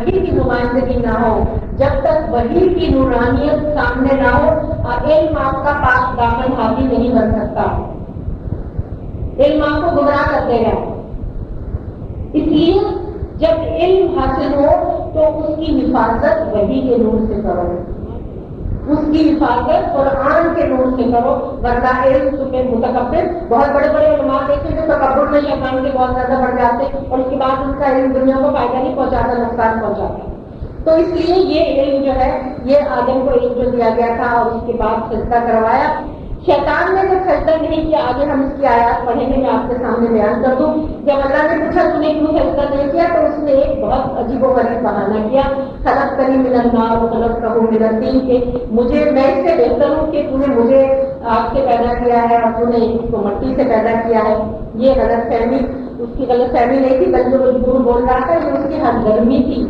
وحی کی نمائندگی نہ ہو، جب تک وحی کی نورانیت سامنے نہ ہو، علم آپ کا پاک دامن حاوی نہیں بن سکتا، علم آپ کو گمراہ کر دے گا۔ اس لیے جب علم حاصل ہو تو اس کی حفاظت وحی کے نور سے کرو، اس کی حفاظت قرآن کے نور سے کرو، ورنہ علم تمہیں متکبر، بہت بڑے بڑے علماء دیکھیں جو تکبر میں شیطان کے بہت زیادہ بڑھ جاتے اور اس کے بعد ان کا علم دنیا کو فائدہ نہیں پہنچاتا، نقصان پہنچاتا۔ تو اس لیے یہ علم جو ہے، یہ آدم کو علم جو دیا گیا تھا اور اس کے بعد سجدہ کروایا، شیطان نے جب سجدہ نہیں کیا، آگے ہم اس کی آیات پڑھیں گے، میں آپ کے سامنے بیان کر دوں۔ جب اللہ نے پوچھا تو نے کیوں سجدہ نہیں کیا، تو اس نے ایک بہت عجیب و غریب بہانہ کیا، خلقتنی من النار وخلقتہ من الطین، کہ مجھے، میں اس سے بہتر ہوں کہ تو نے مجھے آگ سے پیدا کیا ہے اور تو نے اس کو مٹی سے پیدا کیا ہے۔ یہ غلط فہمی، اس کی غلط فہمی نہیں تھی بلکہ وہ جھوٹ بول رہا تھا، یہ اس کی ہمدرمی تھی،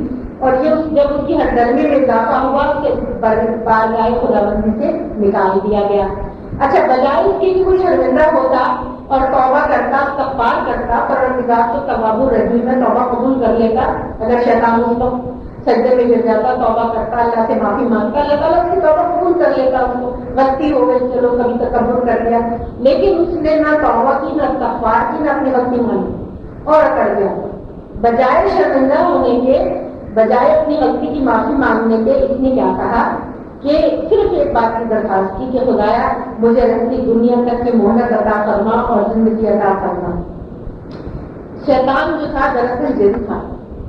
اور یہ جب اس کی ہمدرمی میں اضافہ ہوا اسے بارگاہ خداوندی سے نکال دیا گیا۔ اچھا، بجائے اس کی کوئی شرمندہ ہوتا اور توبہ کرتا، استغفار کرتا، پروردگار تو تواب الرحیم ہے، توبہ قبول کر لیتا۔ اگر شیطان اس کو سجدے میں گر جاتا، توبہ کرتا، اللہ سے معافی مانگتا، اللہ تعالیٰ اس کی توبہ قبول کر لیتا، اس کو غلطی ہو گئی، چلو کبھی تکبر کر لیا، لیکن اس نے نہ توبہ کی، نہ استغفار کی، نہ اپنی غلطی مانی اور اکڑ گیا۔ بجائے شرمندہ ہونے کے، بجائے اپنی غلطی کی معافی مانگنے کے، اس نے کیا کہا کہ صرف ایک بات کی درخواست کی کہ خدایا مجھے رہتی دنیا تک کی مہلت عطا فرما اور زندگی عطا فرما۔ شیطان جو تھا دراصل جن تھا،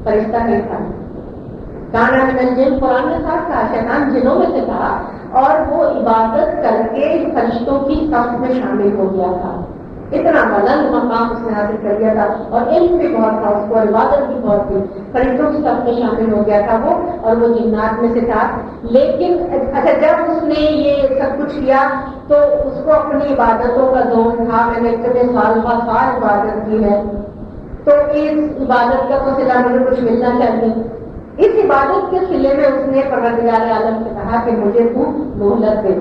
فرشتہ نہیں تھا۔ کانا من الجن، قرآن نے صاف کہا شیطان جنوں میں سے تھا، اور وہ عبادت کر کے فرشتوں کی صف میں شامل ہو گیا تھا۔ اتنا بلند مقام اس نے حاصل کر لیا تھا، اور علم بھی بہت تھا اس کو، عبادت بھی بہت تھی، فرشتوں کی صف میں شامل ہو گیا تھا وہ، اور وہ جنات میں سے تھا۔ لیکن اچھا، جب اس نے یہ سب کچھ کیا تو اس کو اپنی عبادتوں کا ذوق تھا، میں نے اتنے سال عبادت کی ہے، تو اس عبادت کا تو صلہ مجھے کچھ ملنا چاہیے۔ اس عبادت کے صلے میں اس نے پروردگار عالم سے کہا کہ مجھے تو مہلت دے،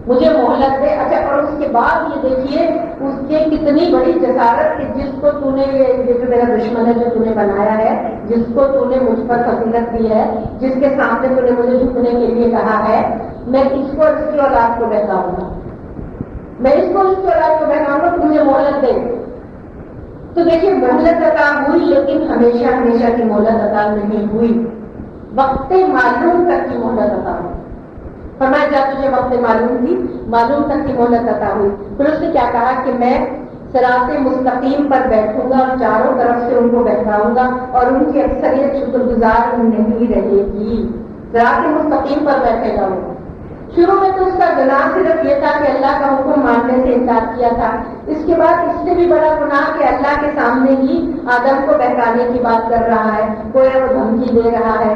مجھے مہلت دے۔ اچھا، اور اس کے بعد یہ دیکھیے اس کی کتنی بڑی جسارت کہ جس کو تو نے، یہ جو میرا دشمن ہے جو تو نے بنایا ہے، جس کو تو نے مجھ پر فضیلت دی ہے، جس کے سامنے تو نے مجھے جھکنے کے لیے کہا ہے، میں اس کو اس کی اولاد کو بہکاؤں گا، میں اس کو اس کی اولاد کو بہکاؤں گا، تو مجھے مہلت دے۔ تو دیکھیے مہلت عطا ہوئی، لیکن ہمیشہ ہمیشہ کی مہلت عطا نہیں ہوئی، وقت معلوم تک کی مہلت عطا ہوئی۔ فرمایا جا تجھے وقت معلوم تک کی مہلت عطا ہوئی۔ پھر اس نے کیا کہا کہ میں صراط مستقیم پر بیٹھوں گا اور چاروں طرف سے ان کو بہکاؤں گا اور ان کی اکثریت شکر گزار نہیں رہے گی۔ صراط مستقیم پر بیٹھے گا وہ۔ شروع میں تو اس کا گناہ صرف یہ تھا کہ اللہ کا حکم ماننے سے انکار کیا تھا، اس کے بعد اس سے بھی بڑا گناہ کہ اللہ کے سامنے ہی آدم کو بہکانے کی بات کر رہا ہے، کوئی وہ دھمکی دے رہا ہے۔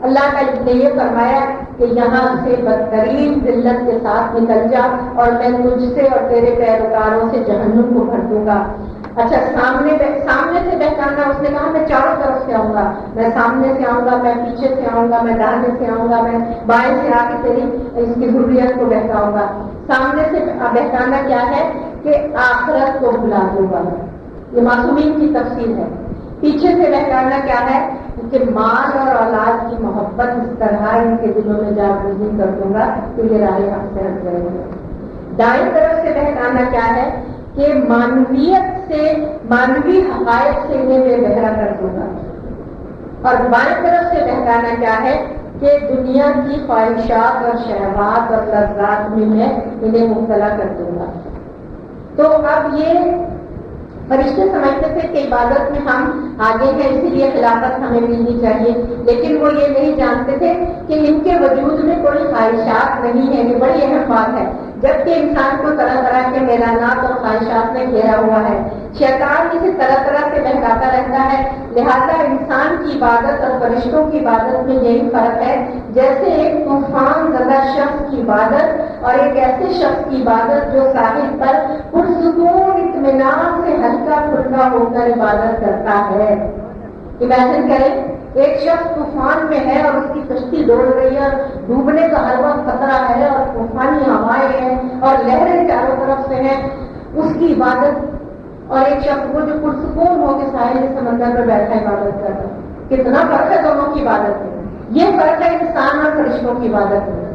اللہ کا نے یہ فرمایا کہ یہاں سے بدترین ذلت کے ساتھ نکل جا اور میں تجھ سے اور تیرے پیروکاروں سے جہنم کو بھر دوں گا۔ اچھا، سامنے سے بہکانا، اس نے کہا میں چاروں طرف سے آؤں گا، میں سامنے سے آؤں گا، میں پیچھے سے آؤں گا، میں داہنے سے آؤں گا، میں بائیں سے آ کے تیری اس کی ذریت کو بہکاؤں گا۔ سامنے سے بہکانا کیا ہے کہ آخرت کو بھلا دوں گا، یہ معصومین کی تفسیر ہے۔ پیچھے سے بہکانا کیا ہے کہ مال اور اولاد کی محبت اس طرح ان کے دلوں میں جاگزی کر دوں گا کہ یہ راہ حق سے ہٹ جائے گا۔ دائیں طرف سے بہکانا کیا ہے کہ مانویت سے، مانوی حقائق سے انہیں بے بہرا کر دوں گا۔ اور بائیں طرف سے بہکانا کیا ہے کہ دنیا کی خواہشات اور شہوات اور لذات میں میں انہیں مبتلا کر دوں گا۔ تو اب یہ فرشتے سمجھتے تھے کہ عبادت میں ہم آگے ہیں، اسی لیے خلافت ہمیں ملنی چاہیے، لیکن وہ یہ نہیں جانتے تھے کہ ان کے وجود میں کوئی خواہشات نہیں ہے۔ یہ بڑی اہم بات ہے، جبکہ انسان کو طرح طرح کے میلانات اور خواہشات میں گھیرا ہوا ہے، شیطان اسے طرح طرح سے بہکاتا رہتا ہے۔ لہذا انسان کی عبادت اور فرشتوں کی عبادت میں یہی فرق ہے، جیسے ایک طوفان زدہ شخص کی عبادت اور ایک ایسے شخص کی عبادت جو ساحل پر پرسکون اطمینان سے ہلکا پھلکا ہو کر عبادت کرتا ہے۔ امیجن کریں، ایک شخص طوفان میں ہے اور اس کی کشتی دوڑ رہی ہے اور ڈوبنے کا ہر وقت خطرہ ہے اور طوفانی ہوائیں ہیں اور لہریں چاروں طرف سے ہیں، اس کی عبادت، اور ایک شخص وہ جو پرسکون ہو کے ساحل سمندر پر بیٹھا عبادت کر رہا ہے۔ کتنا فرق ہے دونوں کی عبادت میں. یہ فرق ہے انسان اور فرشتوں کی عبادت میں.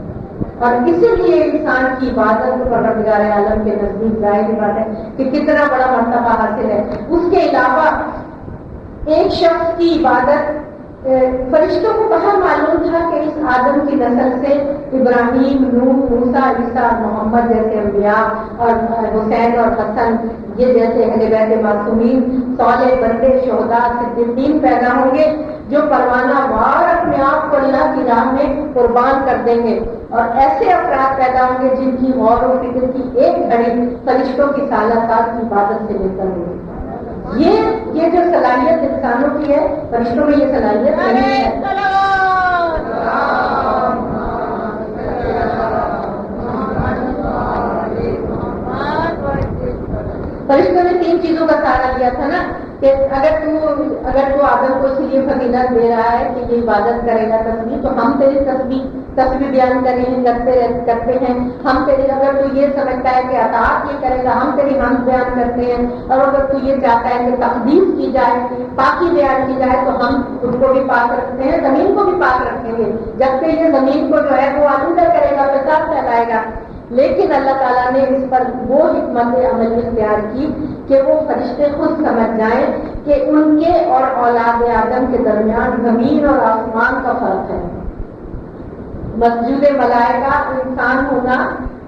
اور اسی لیے انسان کی عبادت پروردگار عالم کے نزدیک ظاہر بات ہے کہ کتنا بڑا مرتبہ حاصل ہے. اس کے علاوہ ایک شخص کی عبادت فرشتوں کو کہاں معلوم تھا کہ اس آدم کی نسل سے ابراہیم، نوح، موسیٰ، عیسیٰ، محمد جیسے انبیاء اور حسین اور حسن یہ جیسے اہل بیت معصومین، صالح بندے، شہداء، صدیقین پیدا ہوں گے جو پروانہ وار اپنے آپ کو اللہ کی راہ میں قربان کر دیں گے. اور ایسے افراد پیدا ہوں گے جن کی غور و فکر کی ایک گھڑی فرشتوں کی سالہ کی عبادت سے بہتر ہوگی. یہ جو صلاحیت انسانوں کی ہے فرشتوں میں یہ صلاحیت نہیں ہے. فرشتوں نے 3 چیزوں کا سہارا لیا تھا نا کہ اگر تو آدم کو اس لیے فضیلت دے رہا ہے کہ یہ عبادت کرے گا تسبیح، تو ہم تیری تسبیح بیان کرتے ہیں. ہم تیری اگر تو یہ سمجھتا ہے کہ اطاعت یہ کرے گا ہم تیری حمد بیان کرتے ہیں. اور اگر تو یہ چاہتا ہے کہ تقدیس کی جائے، پاکی بیان کی جائے، تو ہم خود کو بھی پاک رکھتے ہیں، زمین کو بھی پاک رکھیں گے. جب کہ یہ زمین کو جو ہے وہ آلودہ کرے گا، فساد پھیلائے گا. لیکن اللہ تعالیٰ نے اس پر وہ حکمت عملی اختیار کی کہ وہ فرشتے خود سمجھ جائیں کہ ان کے اور اولاد آدم کے درمیان زمین اور آسمان کا فرق ہے. مسجود ملائکہ انسان ہونا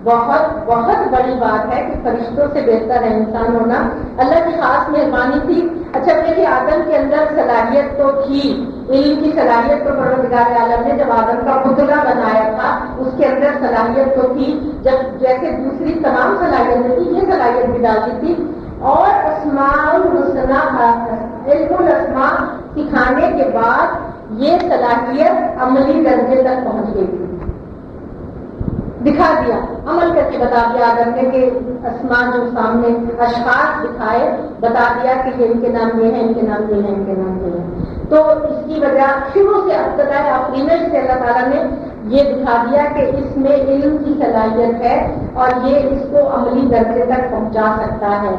بہت بہت بڑی بات ہے کہ فرشتوں سے بہتر ہے انسان ہونا. اللہ کی خاص مہربانی تھی. اچھا دیکھیے آدم کے اندر صلاحیت تو تھی، علم کی صلاحیت تو پروردگار عالم نے جب آدم کا پتلا بنایا تھا اس کے اندر صلاحیت تو تھی. جب جیسے دوسری تمام صلاحیتیں تھی یہ صلاحیت بھی ڈالی تھی. اور اسماء الحسنہ علم الاسماء سکھانے کے بعد یہ صلاحیت عملی درجے تک پہنچ گئی تھی. دکھا دیا، عمل کر کے بتا دیا آدم نے کہ اسماء جو سامنے اشخاص دکھائے، بتا دیا کہ یہ ان کے نام یہ ہیں، ان کے نام یہ ہیں، ان کے نام یہ ہیں. تو اس کی وجہ شروع سے ابتدائے آفرینش سے اللہ تعالیٰ نے یہ دکھا دیا کہ اس میں علم کی صلاحیت ہے اور یہ اس کو عملی درجے تک پہنچا سکتا ہے.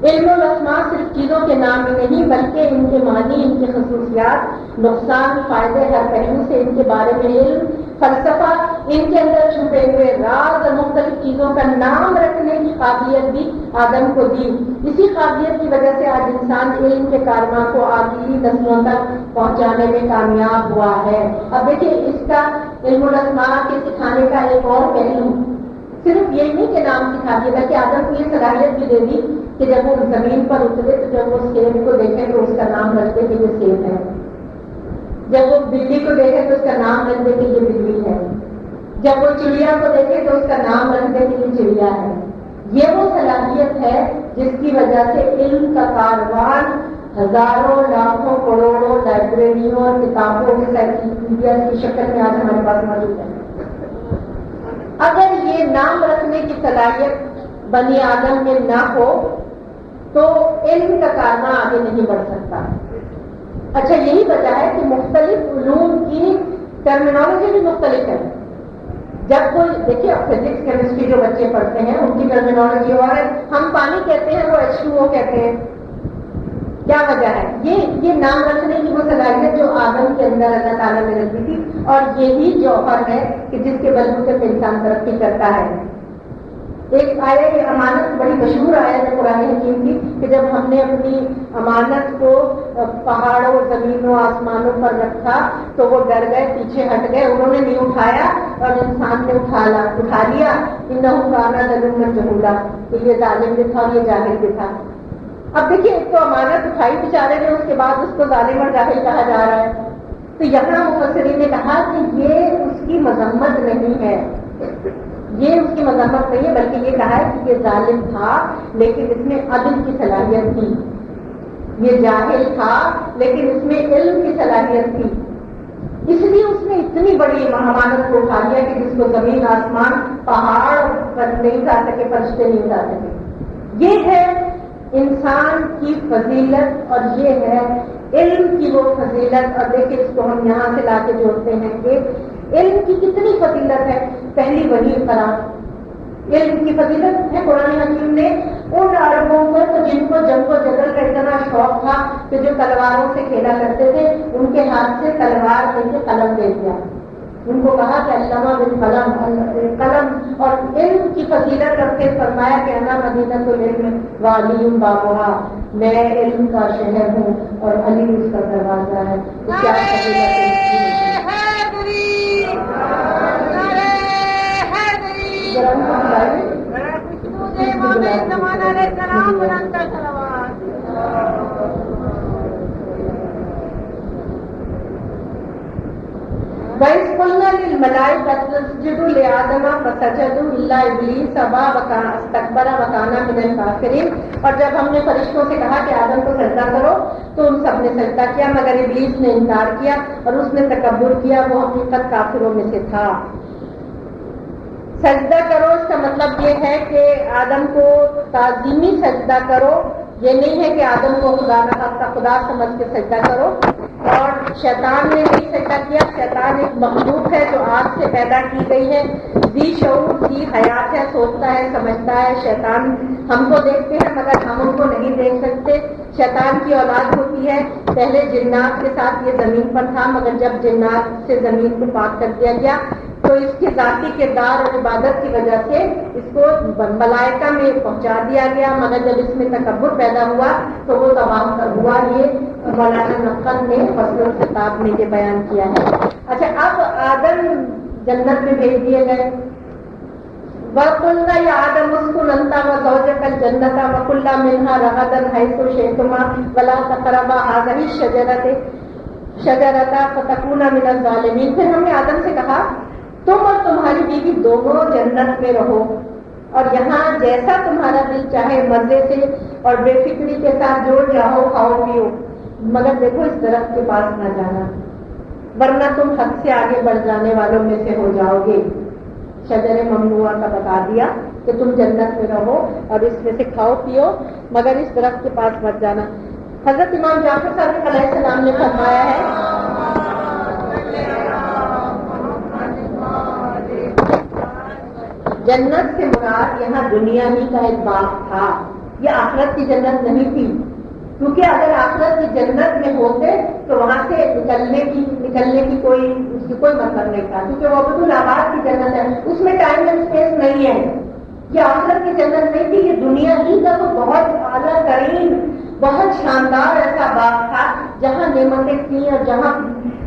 علم الاسماء صرف چیزوں کے نام ہی نہیں بلکہ ان کے معنی، ان کی خصوصیات، نقصان، فائدے، ہر پہلو سے ان کے بارے میں علم، فلسفہ، ان کے اندر چھپے ہوئے راز اور مختلف چیزوں کا نام رکھنے کی قابلیت بھی آدم کو دی. اسی قابلیت کی وجہ سے آج انسان علم کے کارناموں کو آگے نسلوں تک پہنچانے میں کامیاب ہوا ہے. اب دیکھیے اس کا علم الاسماء کے سکھانے کا ایک اور پہلو صرف یہ نہیں کہ نام سکھا دیا بلکہ آدم کو یہ صلاحیت بھی دے دی کہ جب وہ زمین پر اترے تو جب وہ سیب کو دیکھے تو اس کا نام رکھ دے کہ یہ سیب ہے. جب وہ بلی کو دیکھے تو اس کا نام رکھ دے کہ یہ بلی ہے. جب وہ چڑیا کو دیکھے تو اس کا نام رکھ دے کہ یہ چڑیا ہے. یہ وہ صلاحیت ہے جس کی وجہ سے علم کا کاروان ہزاروں لاکھوں کروڑوں لائبریریوں اور کتابوں کے انسائکلوپیڈیا کی شکل میں آج ہمارے پاس موجود ہے. اگر یہ نام رکھنے کی صلاحیت بنی آدم میں نہ ہو تو علم کا کارنامہ آگے نہیں بڑھ سکتا. اچھا یہی وجہ ہے کہ مختلف علوم کی ٹرمینالوجی بھی مختلف ہے. جب کوئی دیکھیے فزکس کیمسٹری جو بچے پڑھتے ہیں ان کی ٹرمینالوجی اور ہے. ہم پانی کہتے ہیں وہ H2O کہتے ہیں. کیا وجہ ہے؟ یہ نام رکھنے کی وہ صلاحیت جو آدم کے اندر اللہ تعالیٰ نے رکھی تھی اور یہی جوہر ہے کہ جس کے بلبوتے پہ انسان ترقی کرتا ہے. ایک آیت امانت بڑی مشہور آیت ہے قرآن حکیم کی کہ جب ہم نے اپنی امانت کو پہاڑوں، زمینوں، آسمانوں پر رکھا تو وہ ڈر گئے، پیچھے ہٹ گئے، انہوں نے نہیں اٹھایا اور انسان نے اٹھا لیا. انہو کان ظلوما جہولا، کہ یہ ظالم بھی تھا اور یہ جاہل بھی تھا. اب دیکھیے ایک تو امانت اٹھائی بیچارے نے، اس کے بعد اس کو ظالم اور جاہل کہا جا رہا ہے. تو یہاں مفسرین نے کہا کہ یہ اس کی مذمت نہیں ہے، یہ اس کی مذمت نہیں ہے بلکہ یہ کہا ہے کہ یہ ظالم تھا لیکن اس میں عدل کی صلاحیت تھی. یہ جاہل تھا لیکن اس میں علم کی صلاحیت تھی. اس لیے اس نے اتنی بڑی امانت کو اٹھا لیا کہ جس کو زمین، آسمان، پہاڑ پر نہیں جا سکے، فرشتے نہیں جا سکے. یہ ہے انسان کی فضیلت اور یہ ہے علم کی وہ فضیلت. اور دیکھیں اس کو ہم یہاں سے لا کے جوڑتے ہیں کہ علم کی کتنی فضیلت ہے. پہلی وحی قرآن علم کی فضیلت ہے. قرآن حکیم نے ان عربوں کو تو جن کو جنگ و جدل کا اتنا شوق تھا کہ جو تلواروں سے کھیلا کرتے تھے، ان کے ہاتھ سے تلوار لے کے قلم دے دیا. ان کو کہا کہ علامہ بالقلم، قلم اور علم کی فضیلت رکھتے فرمایا کہ انا مدینۃ العلم وعلی بابھا، میں علم کا شہر ہوں اور علی اس کا دروازہ ہے. تو کیا وَإِذْ قُلْنَا لِلْمَلَائِكَةِ اسْجُدُوا لِآدَمَ فَسَجَدُوا إِلَّا إِبْلِيسَ أَبَىٰ وَاسْتَكْبَرَ وَكَانَ مِنَ الْكَافِرِينَ. اور جب ہم نے فرشتوں سے کہا کہ آدم کو سجدہ کرو تو ان سب نے سجدہ کیا، مگر ابلیس نے انکار کیا اور اس نے تکبر کیا، وہ حقیقت کافروں میں سے تھا. سجدہ کرو اس کا مطلب یہ ہے کہ آدم کو تعظیمی سجدہ کرو. یہ نہیں ہے کہ آدم کو خدا نخواستہ خدا سمجھ کے سجدہ کرو. اور شیطان نے نہیں سجدہ کیا. شیطان ایک مخلوق ہے جو آگ سے پیدا کی گئی ہے، ذی شعور ذی حیات ہے، سوچتا ہے سمجھتا ہے. شیطان ہم کو دیکھتے ہیں مگر ہم ان کو نہیں دیکھ سکتے. شیطان کی اولاد ہوتی ہے، پہلے جنات کے ساتھ یہ زمین پر تھا، مگر جب جنات سے زمین کو پاک کر دیا گیا تو اس کے ذاتی کردار اور عبادت کی وجہ سے اس کو ملائکہ میں پہنچا دیا گیا، مگر جب اس میں تکبر پیدا ہوا تو وہ تمام کر ہوا. یہ مولانا نقل نے فصل الخطاب میں یہ بیان کیا ہے. اچھا، اب آدم جنت میں بھیج دیے گئے. وَقُلْنَا يَا آدَمُ اسْكُنْ أَنْتَ وَزَوْجُكَ الْجَنَّةَ وَكُلَا مِنْهَا رَغَدًا حَيْثُ شِئْتُمَا وَلَا تَقْرَبَا هَٰذِهِ الشَّجَرَةَ فَتَكُونَا مِنَ الظَّالِمِينَ. پھر ہم نے آدم سے کہا تم اور تمہاری بیوی دونوں جنت میں رہو اور یہاں جیسا تمہارا دل چاہے مزے سے اور بے فکری کے ساتھ جو چاہو کھاؤ پیو، مگر دیکھو اس درخت کے پاس نہ جانا ورنہ تم حد سے آگے بڑھ جانے والوں میں سے ہو جاؤ گے. شجر ممنوعہ کا بتا دیا کہ تم جنت میں رہو اور اس میں سے کھاؤ پیو مگر اس درخت کے پاس مت جانا. حضرت امام جعفر صادق علیہ السلام نے فرمایا ہے جنت سے مراد یہاں دنیا ہی کا ایک باغ تھا، یہ آخرت کی جنت نہیں تھی. کیونکہ اگر آخرت کی جنت میں ہوتے تو وہاں سے نکلنے کی کوئی مطلب نہیں تھا، کیونکہ وہ ابد الآباد کی جنت ہے، اس میں ٹائم اینڈ اسپیس نہیں ہے. یہ آخرت کی جنت نہیں تھی، یہ دنیا ہی کا تو بہت اعلیٰ ترین بہت شاندار ایسا باغ تھا جہاں نعمتیں تھیں اور جہاں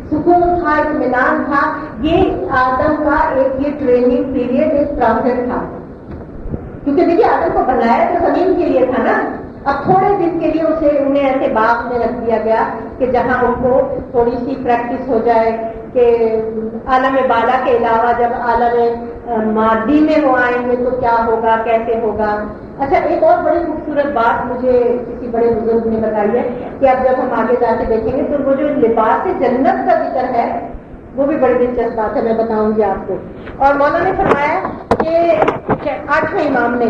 سکون تھا، اطمینان تھا. یہ آدم کا ایک یہ ٹریننگ پیریڈ ایک ٹرانزٹ تھا، کیونکہ دیکھیے آدم کو بنایا تو زمین کے لیے تھا نا. اب تھوڑے دن کے لیے انہیں ایسے باغ میں رکھ دیا گیا کہ جہاں ان کو تھوڑی سی پریکٹس ہو جائے کہ عالم بالا کے علاوہ جب عالم مادی میں وہ آئیں گے تو کیا ہوگا، کیسے ہوگا. اچھا، ایک اور بڑی خوبصورت بات مجھے کسی بڑے بزرگ نے بتائی ہے کہ اب جب ہم آگے جا کے دیکھیں گے تو وہ جو لباس جنت کا ذکر ہے وہ بھی بڑی دلچسپ بات ہے، میں بتاؤں گی آپ کو. اور مولانا نے فرمایا کہ 8ویں امام نے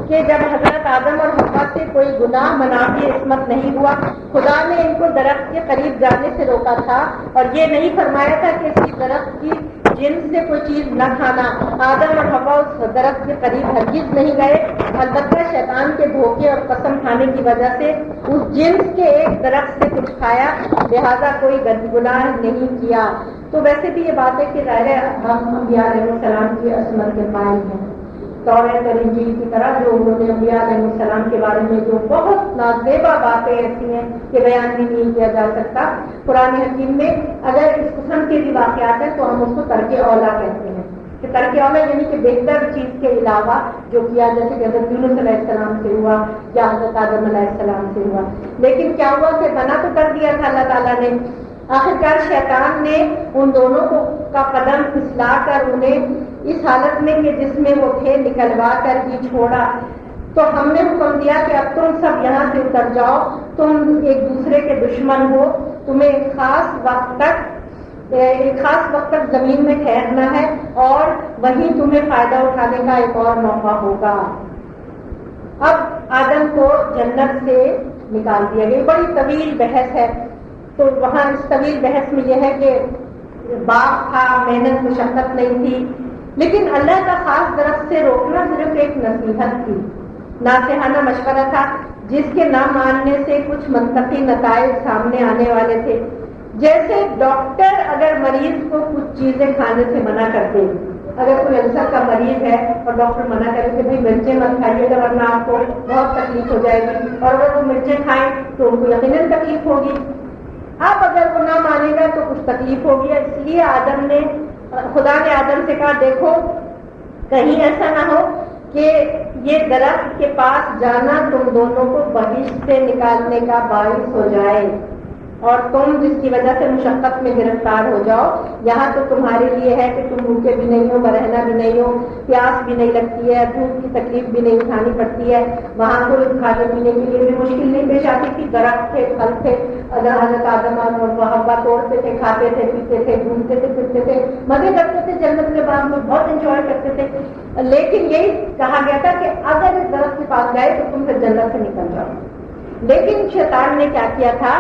کہ جب حضرت آدم اور حوا سے کوئی گناہ منافی عصمت نہیں ہوا، خدا نے ان کو درخت کے قریب جانے سے روکا تھا اور یہ نہیں فرمایا تھا کہ اس درخت کی جنس سے کوئی چیز نہ کھانا. آدم اور حوا اس درخت کے قریب ہرگز نہیں گئے، البتہ شیطان کے دھوکے اور قسم کھانے کی وجہ سے اس جنس کے ایک درخت سے کچھ کھایا، لہذا کوئی گناہ نہیں کیا. تو ویسے بھی یہ بات ہے کہ ظاہر ہم انبیاء علیہ السلام کی عصمت کے قائل ہیں. توریت اور انجیل کی طرح جو انہوں نے انبیاء علیہ السلام کے بارے میں جو بہت نازیبا باتیں ایسی ہیں کہ بیان بھی نہیں کیا جا سکتا. قرآن حکیم میں اگر اس قسم کے بھی واقعات ہیں تو ہم اس کو ترک اولا کہتے ہیں کہ ترک اولا یعنی کہ بہتر چیز کے علاوہ جو کیا، جیسے کہ حضرت یونس علیہ السلام سے ہوا یا حضرت آدم علیہ السلام سے ہوا. لیکن کیا ہوا کہ منع تو کر دیا تھا اللہ تعالیٰ نے. آخرکار شیطان نے ان دونوں کا قدم پھسلا کر انہیں اس حالت میں کہ جس میں وہ تھے نکلوا کر ہی چھوڑا. تو ہم نے حکم دیا کہ اب تم سب یہاں سے اتر جاؤ، تم ایک دوسرے کے دشمن ہو، تمہیں ایک خاص وقت تک زمین میں ٹھہرنا ہے اور وہیں تمہیں فائدہ اٹھانے کا ایک اور موقع ہوگا. اب آدم کو جنت سے نکال دیا گیا. بڑی طویل بحث ہے، تو وہاں اس طویل بحث میں یہ ہے کہ باغ تھا، محنت مشقت نہیں تھی، لیکن اللہ کا خاص درخت سے روکنا صرف ایک نصیحت تھی. ناصحانہ مشورہ تھا جس کے نہ ماننے سے کچھ منطقی نتائج سامنے آنے والے تھے. جیسے ڈاکٹر اگر مریض کو کچھ چیزیں کھانے سے منع کرتے، اگر کوئی السر کا مریض ہے اور ڈاکٹر منع کرے کہ بھائی مرچیں مت کھائیے گا ورنہ آپ کو بہت تکلیف ہو جائے گی، اور اگر وہ مرچیں کھائیں تو ان کو یقیناً تکلیف ہوگی. اب اگر وہ نہ مانے گا تو کچھ تکلیف ہوگی. اس لیے خدا نے آدم سے کہا دیکھو کہیں ایسا نہ ہو کہ یہ درخت کے پاس جانا تم دونوں کو بہشت سے نکالنے کا باعث ہو جائے اور تم جس کی وجہ سے مشقت میں گرفتار ہو جاؤ. یہاں تو تمہارے لیے ہے کہ تم بھوکے بھی نہیں ہو، برہنہ بھی نہیں ہو، پیاس بھی نہیں لگتی ہے، دھوپ کی تکلیف بھی نہیں اٹھانی پڑتی ہے. وہاں کوئی کھانے پینے کے لیے بھی مشکل نہیں پیش آتی تھی. درخت تھے، پھل تھے، حضرت آدم اور حوا توڑتے تھے، کھاتے تھے، پیتے تھے، گھومتے تھے، پھرتے تھے، مزے کرتے تھے، جنت کے باغ میں بہت انجوائے کرتے تھے. لیکن یہی کہا گیا تھا کہ اگر اس درخت کے پاس گئے تو تم پھر جنت سے نکل جاؤ. لیکن شیطان نے کیا کیا تھا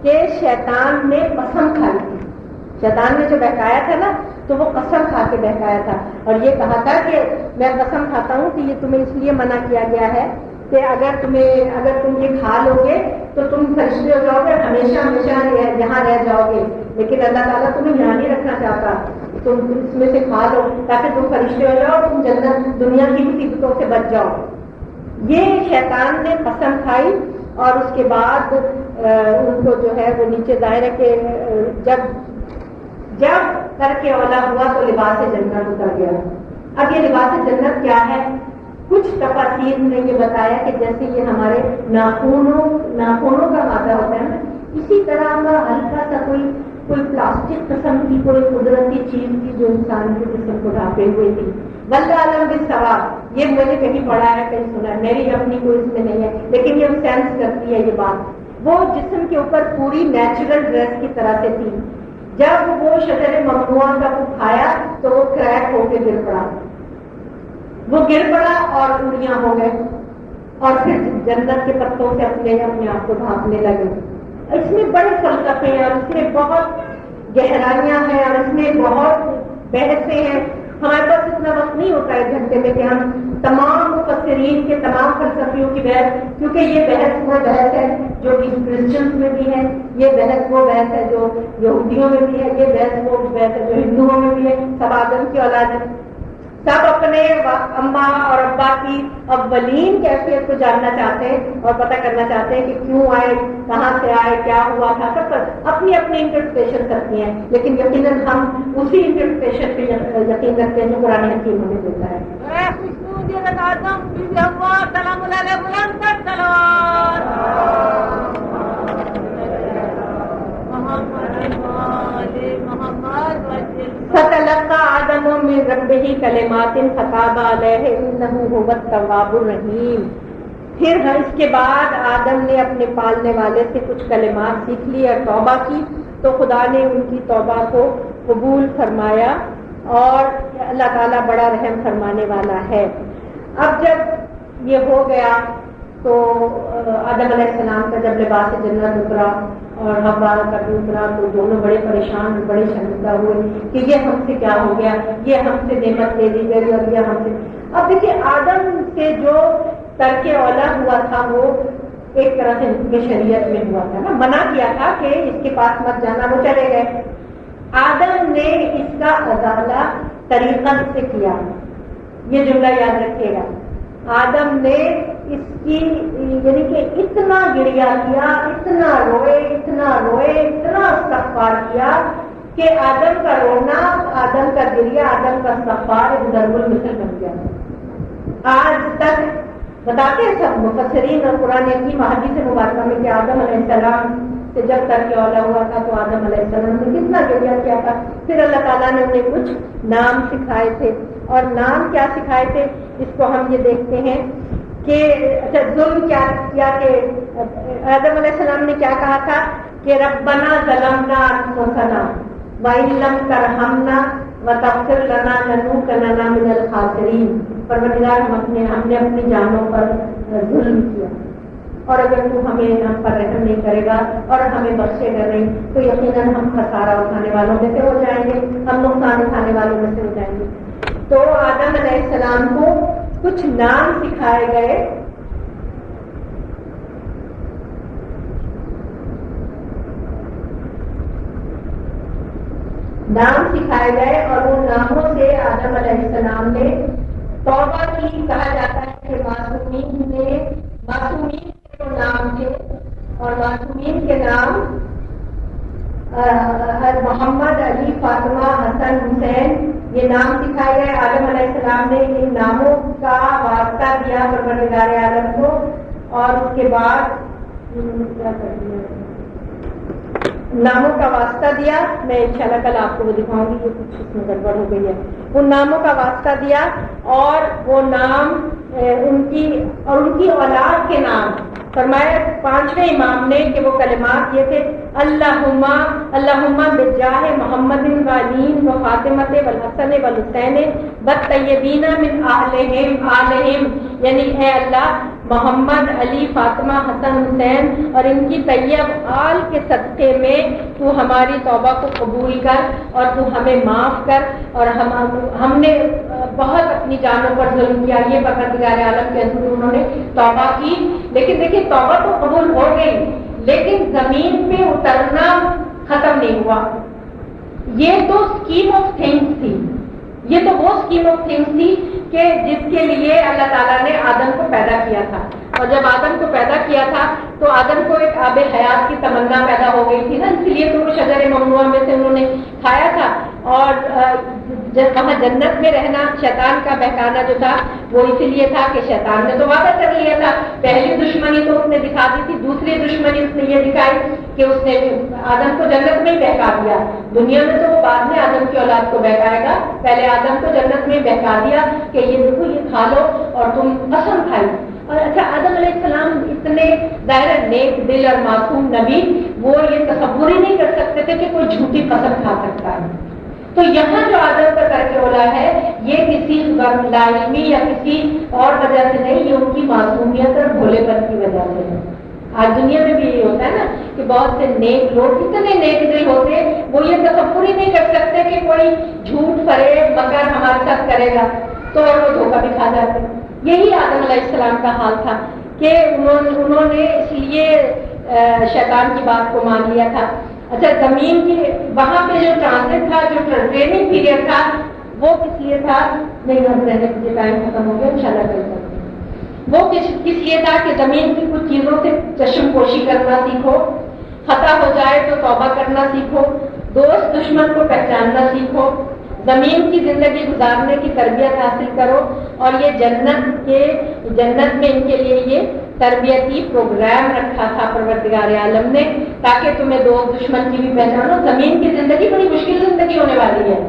کہ شیطان نے قسم کھائی تھی. شیطان نے جو بہکایا تھا نا تو وہ قسم کھا کے بہکایا تھا اور یہ کہا تھا کہ میں قسم کھاتا ہوں کہ یہ تمہیں اس لیے منع کیا گیا ہے کہ اگر تم یہ کھا لو گے تو تم فرشتے ہو جاؤ گے، ہمیشہ ہمیشہ یہاں رہ جاؤ گے. لیکن اللہ تعالیٰ تمہیں یہاں نہیں رکھنا چاہتا، تم اس میں سے کھا لو تاکہ تم فرشتے ہو جاؤ، تم جنت دنیا کی مصیبتوں سے بچ جاؤ. یہ شیطان نے قسم کھائی اور اس کے بعد ان کو جو ہے وہ نیچے ظاہر کے جب کر کے اولا ہوا تو لباس جنت اتر گیا. اب یہ لباس جنت کیا ہے؟ کچھ تفاسیر نے یہ بتایا کہ جیسے یہ ہمارے ناخنوں کا مادہ ہوتا ہے نا، اسی طرح کا ہلکا سا کوئی پلاسٹک قسم کی کوئی قدرتی چیز تھی جو انسان کے جسم کو ڈھانپے ہوئے تھی. واللہ عالم بالصواب، یہ میں نے کہیں پڑھا ہے، کہیں سنا ہے، میری اپنی کوئی اس میں نہیں ہے، لیکن یہ سینس کرتی ہے یہ بات. وہ جسم کے اوپر پوری نیچرل ڈریس کی طرح سے تھی. جب وہ شجر ممنوعہ کا وہ کھایا تو وہ کریک ہو کے گر پڑا، اور اڑیاں ہو گئے اور پھر جنت کے پتوں سے اپنے آپ کو ڈھانپنے لگے. اس میں بڑے فلسفے ہیں اور اس میں بہت گہرائیاں ہیں اور اس میں بہت بحثیں ہیں. ہمارے پاس اتنا وقت نہیں ہوتا ہے ایک گھنٹے میں کہ ہم تمام مفسرین کے تمام فلسفیوں کی بحث، کیونکہ یہ بحث وہ بحث ہے جو کہ کرسچنس میں بھی ہے، یہ بحث وہ بحث ہے جو یہودیوں میں بھی ہے، یہ بحث وہ بحث ہے جو ہندوؤں میں بھی ہے. سب آدم کی اولاد ہے، سب اپنے اماں اور ابا کی اولین کیفیت کو جاننا چاہتے ہیں اور پتہ کرنا چاہتے ہیں کہ کیوں آئے، کہاں سے آئے، کیا ہوا تھا. سب پر اپنی اپنی انٹرپریشن کرتی ہیں، لیکن یقیناً ہم اسی انٹرپریشن پہ یقین رکھتے ہیں جو قرآن حکیم ہمیں دیتا ہے. فتلقى آدم من ربه كلمات فتاب عليه إنه هو التواب الرحيم. پھر اس کے بعد آدم نے اپنے پالنے والے سے کچھ کلمات سیکھ لی اور توبہ کی تو خدا نے ان کی توبہ کو قبول فرمایا اور اللہ تعالیٰ بڑا رحم فرمانے والا ہے. اب جب یہ ہو گیا تو آدم علیہ السلام کا جب لباس جنت اترا اور حوا کا بھی اترا تو دونوں بڑے پریشان، بڑے شرمندہ ہوئے کہ یہ ہم سے کیا ہو گیا، یہ ہم سے نعمت لے دی گئی اور یہ ہم سے. اب دیکھیے آدم سے جو ترک اولا ہوا تھا وہ ایک طرح سے ان کی شریعت میں ہوا تھا نا، منع کیا تھا کہ اس کے پاس مت جانا، وہ چلے گئے. آدم نے اس کا ازالہ طریقہ سے کیا. یہ جملہ یاد رکھیے گا، آدم نے اس کی یعنی کہ اتنا گریا کیا، اتنا روئے، اتنا استغفار کیا کہ آدم کا رونا، آدم کا گریا، آدم کا استغفار ایک ضرب المثل بن گیا. آج تک بتاتے ہیں سب مفسرین اور قرآن حکیم احادیث مبارکہ میں کہ آدم علیہ السلام سے جب تک اولا ہوا تھا تو آدم علیہ السلام نے کتنا گریا کیا تھا. پھر اللہ تعالیٰ نے انہیں کچھ نام سکھائے تھے اور نام کیا سکھائے تھے اس کو ہم یہ دیکھتے ہیں کہ اچھا ظلم کیا کیا کہ آدم علیہ السلام نے کیا کہا تھا کہ ربنا ظلمنا انفسنا وان لم ترحمنا وتغفر لنا لنكونن من الخاسرین. پروردگار ہم نے اپنی جانوں پر ظلم کیا اور اگر تو ہم پر رحم نہیں کرے گا اور ہمیں بخشے گا نہیں تو یقیناً ہم خسارہ اٹھانے والوں میں سے ہو جائیں گے، ہم نقصان اٹھانے والوں میں سے ہو جائیں گے. تو آدم علیہ السلام کو کچھ نام سکھائے گئے نام سکھائے گئے اور ان ناموں سے آدم علیہ السلام نے توبہ کی. کہا جاتا ہے کہ معصومین کے جو نام تھے اور معصومین کے نام محمد، علی، فاطمہ، حسن، حسین، یہ نام سکھائے گئے. آدم علیہ السلام نے ان ناموں کا واسطہ دیا پروردگار عالم کو اور اس کے بعد ناموں کا واسطہ دیا. میں انشاءاللہ کل آپ کو وہ دکھاؤں گی، یہ کچھ اس میں گڑبڑ ہو گئی ہے. ان ناموں کا واسطہ دیا اور وہ نام ان کی اولاد کے نام فرمایا پانچویں امام نے کہ وہ کلمات یہ تھے: اللہم بجاہ محمد والین و فاطمۃ والحسن والحسین والطیبین من آلہم، یعنی اے اللہ محمد، علی، فاطمہ، حسن، حسین اور ان کی طیب آل کے صدقے میں تو ہماری توبہ کو قبول کر اور تو ہمیں معاف کر. اور ہم نے بہت اپنی جانوں پر ظلم کیا. یہ پروردگار عالم کے حضور انہوں نے توبہ کی. لیکن دیکھیے توبہ تو قبول ہو گئی لیکن زمین پہ اترنا ختم نہیں ہوا. یہ تو اسکیم آف تھنگس تھی، یہ تو وہ اسکیم آف تھنگس تھی کہ جس کے لیے اللہ تعالیٰ نے آدم کو پیدا کیا تھا. اور جب آدم کو پیدا کیا تھا تو آدم کو ایک آب حیات کی تمنا پیدا ہو گئی تھی نا، اس لیے تو وہ شجر ممنوع میں سے انہوں نے کھایا تھا. اور وہاں جنت میں رہنا، شیطان کا بہکانا جو تھا وہ اسی لیے تھا کہ شیطان نے تو وعدہ کر لیا تھا. پہلی دشمنی تو اس نے دکھا دی تھی، دوسری دشمنی اس نے یہ دکھائی کہ اس نے آدم کو جنت میں ہی بہکا دیا. دنیا میں تو وہ بعد میں آدم کی اولاد کو بہکائے گا، پہلے آدم کو جنت میں بہکا دیا کہ یہ دیکھو یہ کھا لو اور تم قسم کھائی. اور اچھا آدم علیہ السلام اتنے ظاہر نیک دل اور معصوم نبی، وہ یہ تصور ہی نہیں کر سکتے تھے کہ کوئی جھوٹی قسم کھا سکتا ہے. تو یہاں جو آدم کا کر کے اولا ہے یہ کسی لاعلمی یا کسی اور وجہ سے نہیں، یہ ان کی معصومیت اور بھولے پن کی وجہ سے ہے. آج دنیا میں بھی یہ ہوتا ہے نا کہ بہت سے نیک لوگ اتنے نیک دل ہوتے وہ یہ تصور ہی نہیں کر سکتے کہ کوئی جھوٹ فریب مکر ہمارے ساتھ کرے گا تو وہ دھوکہ بھی کھا جاتے. یہی آدم علیہ السلام کا حال تھا کہ انہوں نے اس لیے شیطان کی بات کو مان لیا تھا. اچھا زمین کی وہاں پہ جو ٹرانزٹ تھا، جو ٹریننگ پیریڈ تھا، وہ کس لیے تھا؟ نہیں ہم رہنے کے ٹائم ختم ہو گیا، انشاءاللہ کر سکتے ہیں. وہ کس لیے تھا کہ زمین کی کچھ چیزوں سے چشم پوشی کرنا سیکھو، خطا ہو جائے تو توبہ کرنا سیکھو، دوست دشمن کو پہچاننا سیکھو، زمین کی زندگی گزارنے کی تربیت حاصل کرو. اور یہ جنت میں ان کے لیے یہ تربیتی پروگرام رکھا تھا پروردگار عالم نے تاکہ تمہیں دوست دشمن کی بھی پہچانو. زمین کی زندگی بڑی مشکل زندگی ہونے والی ہے.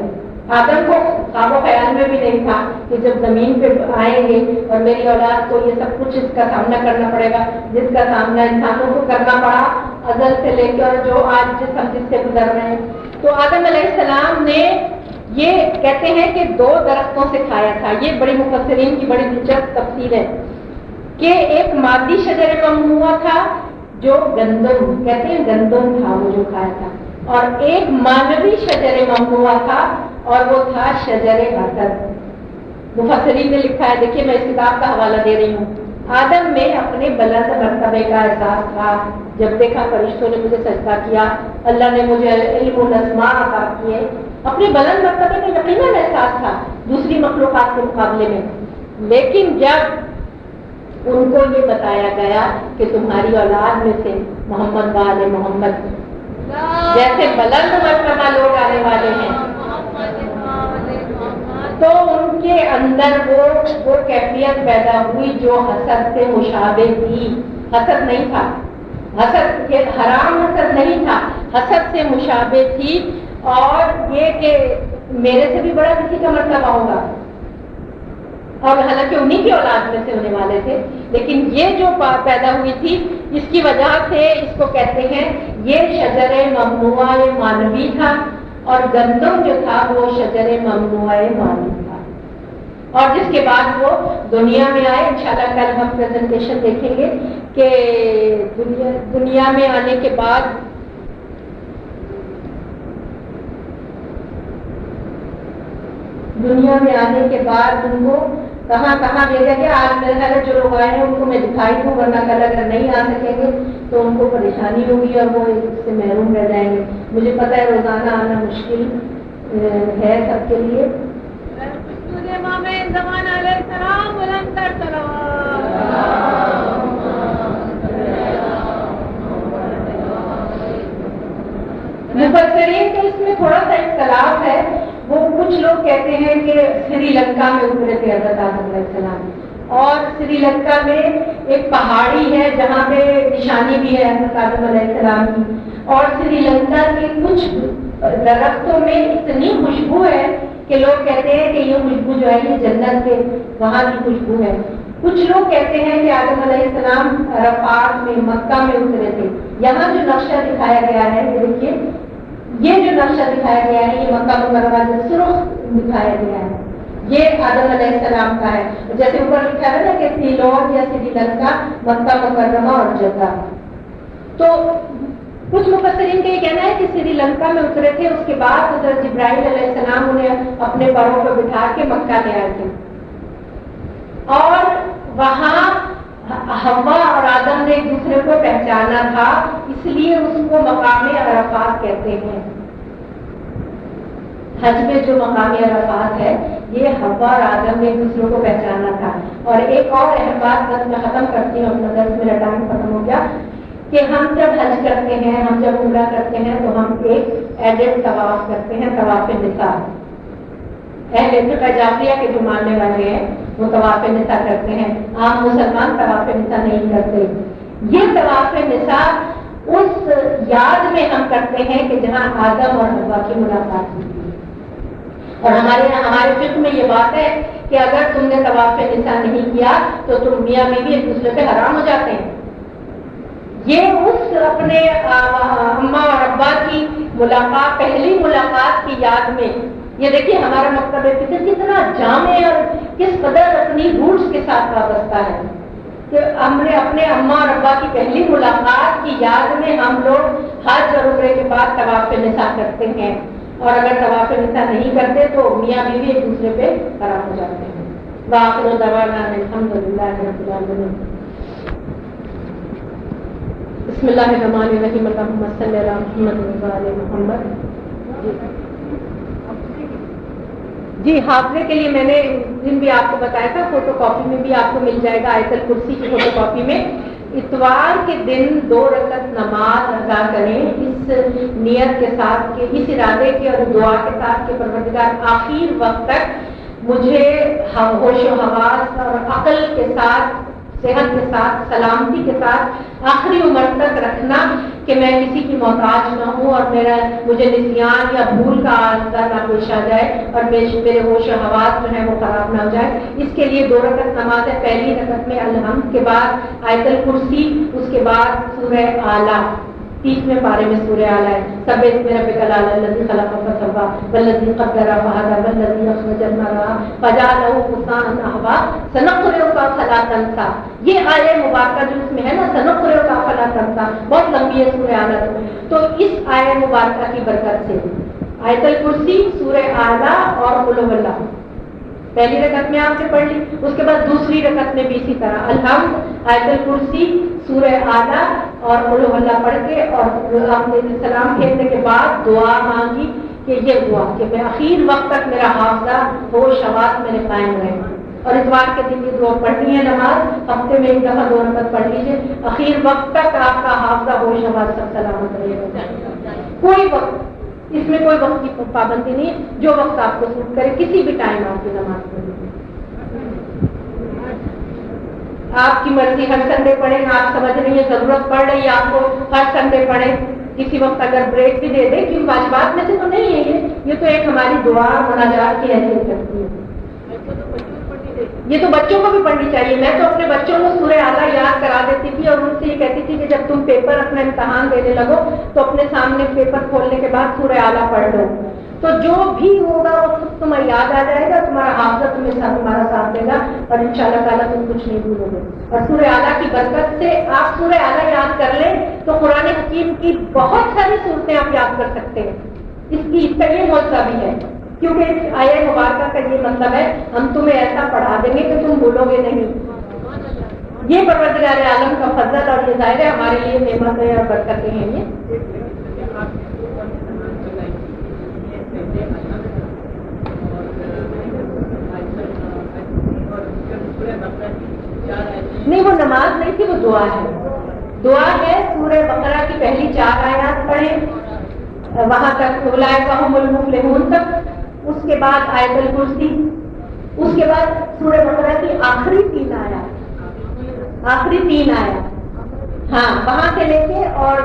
آدم کو خواب و خیال میں بھی نہیں تھا کہ جب زمین پہ آئیں گے اور میری اولاد کو یہ سب کچھ اس کا سامنا کرنا پڑے گا جس کا سامنا انسانوں کو کرنا پڑا ازل سے لے کر جو آج ہم جس سے گزر رہے ہیں. تو آدم علیہ السلام نے یہ کہتے ہیں کہ 2 درختوں سے کھایا تھا. یہ بڑی مفسرین کی بڑی دلچسپ تفسیر ہے کہ ایک مادی شجر ممنوع تھا جو گندم کہتے ہیں، گندم تھا وہ جو کھایا تھا، اور ایک مانوی شجر ممنوع تھا اور وہ تھا شجر حسد. مفسرین نے لکھا ہے، دیکھیے میں اس کتاب کا حوالہ دے رہی ہوں. آدم میں اپنے بلند مرتبے کا احساس تھا. جب دیکھا فرشتوں نے مجھے سجدہ کیا، اللہ نے مجھے علم الاسماء عطا کیے، اپنے بلند مرتبے کا یقیناً احساس تھا دوسری مخلوقات کے مقابلے میں. لیکن جب ان کو یہ بتایا گیا کہ تمہاری اولاد میں سے محمد وآل محمد جیسے بلند مرتبہ لوگ آنے والے ہیں، تو ان کے اندر وہ کیفیت پیدا ہوئی جو حسد سے مشابہ تھی. حسد نہیں تھا، حسد یہ حرام حسد نہیں تھا، حسد سے مشابہ تھی. اور یہ کہ میرے سے بھی بڑا کسی کا مرتبہ ہوگا، اور حالانکہ انہی کی اولاد میں سے ہونے والے تھے، لیکن یہ جو پیدا ہوئی تھی اس کی وجہ سے اس کو کہتے ہیں یہ شجر ممنوع مانوی تھا، اور گندم جو تھا وہ شجر ممنوع مانوی تھا. اور جس کے بعد وہ دنیا میں آئے. انشاءاللہ کل ہم پریزنٹیشن دیکھیں گے کہ دنیا میں آنے کے بعد ان کو کہاں کہاں بھیجا گیا. آج میرے خیال جو لوگ آئے ہیں ان کو میں دکھائی دوں، ورنہ کل اگر نہیں آ سکیں گے تو ان کو پریشانی ہوگی اور وہ اس سے محروم رہ جائیں گے. مجھے پتہ ہے روزانہ آنا مشکل ہے سب کے لیے. مفسرین کے اس میں تھوڑا سا اختلاف ہے. وہ کچھ لوگ کہتے ہیں کہ سری لنکا میں اترے تھے حضرت آدم علیہ السلام, اور سری لنکا میں ایک پہاڑی ہے جہاں پہ نشانی بھی ہے حضرت آدم علیہ السلام کی, اور سری لنکا کے کچھ درختوں میں اتنی خوشبو ہے کہ لوگ کہتے ہیں کہ یہ خوشبو جو ہے یہ جنت کے وہاں کی خوشبو ہے. کچھ لوگ کہتے ہیں کہ آدم علیہ السلام عرفات میں مکہ میں اترے تھے. یہاں جو نقشہ دکھایا گیا ہے یہ دیکھیے, یہ جو نقشہ دکھایا گیا ہے یہ مکہ مکرمہ جو سرخ دکھایا گیا ہے یہ آدم علیہ السلام کا ہے. جیسے اوپر لکھا ہے نا کہ سیلون یا سری لنکا, مکہ مکرمہ اور جدہ. تو کچھ مفسرین کا یہ کہنا ہے کہ سری لنکا میں اترے تھے, اس کے بعد حضرت جبرائیل علیہ السلام انہیں اپنے پروں پہ بٹھا کے مکہ لے آئے تھے, اور وہاں حوا اور آدم نے ایک دوسرے کو پہچانا تھا, اس لیے اس کو مقام عرفات کہتے ہیں. حج میں جو مقام عرفات ہے یہ حوا اور آدم نے ایک دوسرے کو پہچانا تھا. اور ایک اور اہم بات بس میں ختم کرتی ہوں, اپنا 10 منٹ ٹائم ختم ہو گیا, کہ ہم جب حج کرتے ہیں, ہم جب عمرہ کرتے ہیں تو ہم ایک ایڈڈ طواف کرتے ہیں, طواف نساء. اہل فقہ جعفریہ کے جو ماننے والے ہیں وہ طواف نساء کرتے ہیں, عام مسلمان طواف نساء نہیں کرتے. یہ طواف نساء اس یاد میں ہم کرتے ہیں کہ جہاں آدم اور حوا کی ملاقات ہوئی. اور ہمارے فقہ میں یہ بات ہے کہ اگر تم نے طواف نساء نہیں کیا تو تم میاں بیوی ایک دوسرے پہ حرام ہو جاتے ہیں. یہ اس اپنے اماں اور ابا کی ملاقات, پہلی ملاقات کی یاد میں. یہ دیکھیے ہمارا مکتب فکر کتنا جامع اور کس قدر اپنی روٹس کے ساتھ وابستہ ہے کہ ہم نے اپنے اماں اور ابا کی پہلی ملاقات کی یاد میں ہم لوگ حج اور عمرے کے بعد طواف نساء کرتے ہیں, اور اگر طواف نساء نہیں کرتے تو میاں بیوی ایک دوسرے پہ حرام ہو جاتے ہیں. وآخر دعوانا الحمدللہ رب العالمین. بسم اللہ الرحمن الرحیم. اللہم صلی علی محمد و علی محمد. جی حافظے کے لیے میں نے دن بھی آپ کو بتایا تھا, فوٹو کاپی میں بھی آپ کو مل جائے گا آیت الکرسی کی فوٹو کاپی میں. اتوار کے دن 2 رکعت نماز ادا کریں اس نیت کے ساتھ کہ اس ارادے کے اور دعا کے ساتھ کہ پروردگار آخر وقت تک مجھے ہوش و حواس اور عقل کے ساتھ, صحت کے ساتھ, سلامتی کے ساتھ آخری عمر تک رکھنا کہ میں کسی کی محتاج نہ ہوں اور مجھے نسیان یا بھول کا عارضہ نہ پیش آ جائے اور میرے ہوش و حواس جو ہے وہ خراب نہ ہو جائے. اس کے لیے 2 رکعت نماز ہے. پہلی رکعت میں الحمد کے بعد آیت الکرسی, اس کے بعد سورہ اعلیٰ, 30ویں پارے میں سورہ اعلیٰ ہے. سبح اسم ربک الاعلی الذی خلق فسوی والذی قدر فہدی والذی اخرج المرعی فجعلہ غثاء احویٰ سنقرئک فلا تنسیٰ. یہ آیہ مبارکہ جو اس میں ہے نا سنقرئک فلا تنسیٰ, بہت لمبی ہے سورہ اعلیٰ. تو اس آیہ مبارکہ کی برکت سے آیت الکرسی, سورہ اعلیٰ اور قل هو اللہ پہلی رکعت میں آپ نے پڑھ لی. اس کے بعد دوسری رکعت میں بھی اسی طرح الحمد, آیت الکرسی, سورہ اعلیٰ اور قل هو اللہ پڑھ کے, اور آپ نے سلام پھیرنے کے بعد دعا مانگی کہ یہ ہوا کہ میں آخر وقت تک میرا حافظہ ہوش حواس میرے قائم رہے. اور اتوار کے دن یہ دعا پڑھنی ہے نماز, ہفتے میں 1 دفعہ 2 رکعت پڑھ لیجیے. آخر وقت تک آپ کا حافظہ ہوش حواس سب سلامت رہے گا. کوئی وقت اس میں کوئی وقت کی پابندی نہیں ہے, جو وقت آپ کو سوٹ کرے کسی بھی ٹائم آپ کی نماز پڑھیں. آپ کی مرضی, ہر سنڈے پڑھیں, آپ سمجھ رہی ہیں ضرورت پڑ رہی ہے آپ کو ہر سنڈے پڑھیں. کسی وقت اگر بریک بھی دے دیں, کیونکہ واجبات میں سے تو نہیں ہے یہ تو ایک ہماری دعا مناجات کی حیثیت رکھتی ہے. یہ تو بچوں کو بھی پڑھنی چاہیے. میں تو اپنے بچوں کو سورہ اعلیٰ یاد کرا دیتی تھی اور ان سے یہ کہتی تھی کہ جب تم پیپر اپنا امتحان دینے لگو تو اپنے سامنے پیپر کھولنے کے بعد سورہ اعلیٰ پڑھ لو, تو جو بھی ہوگا وہ خود تمہیں یاد آ جائے گا, تمہارا حافظہ تمہارا ساتھ دے گا اور انشاءاللہ تعالیٰ تم کچھ نہیں بھولو گے. اور سورہ اعلیٰ کی برکت سے آپ سورہ اعلیٰ یاد کر لیں تو قرآن حکیم کی بہت ساری صورتیں آپ یاد کر سکتے ہیں. اس کی یہ معجزہ بھی ہے, کیونکہ آیہ مبارکہ کا یہ مطلب ہے ہم تمہیں ایسا پڑھا دیں گے کہ تم بھولو گے نہیں. یہ پروردگار عالم کا فضل اور یہ ظاہر ہے ہمارے لیے نعمت ہے اور برکتیں ہیں یہ. نہیں وہ نماز نہیں تھی، وہ دعا ہے. دعا ہے سورہ بقرہ کی پہلی 4 آیات پڑھیں وہاں تک اولئک هم المفلحون تک، اس کے بعد آیت الکرسی، اس کے بعد سورہ بقرہ کی آخری 3 آیات، آخری 3 آیات، ہاں وہاں سے لے کے اور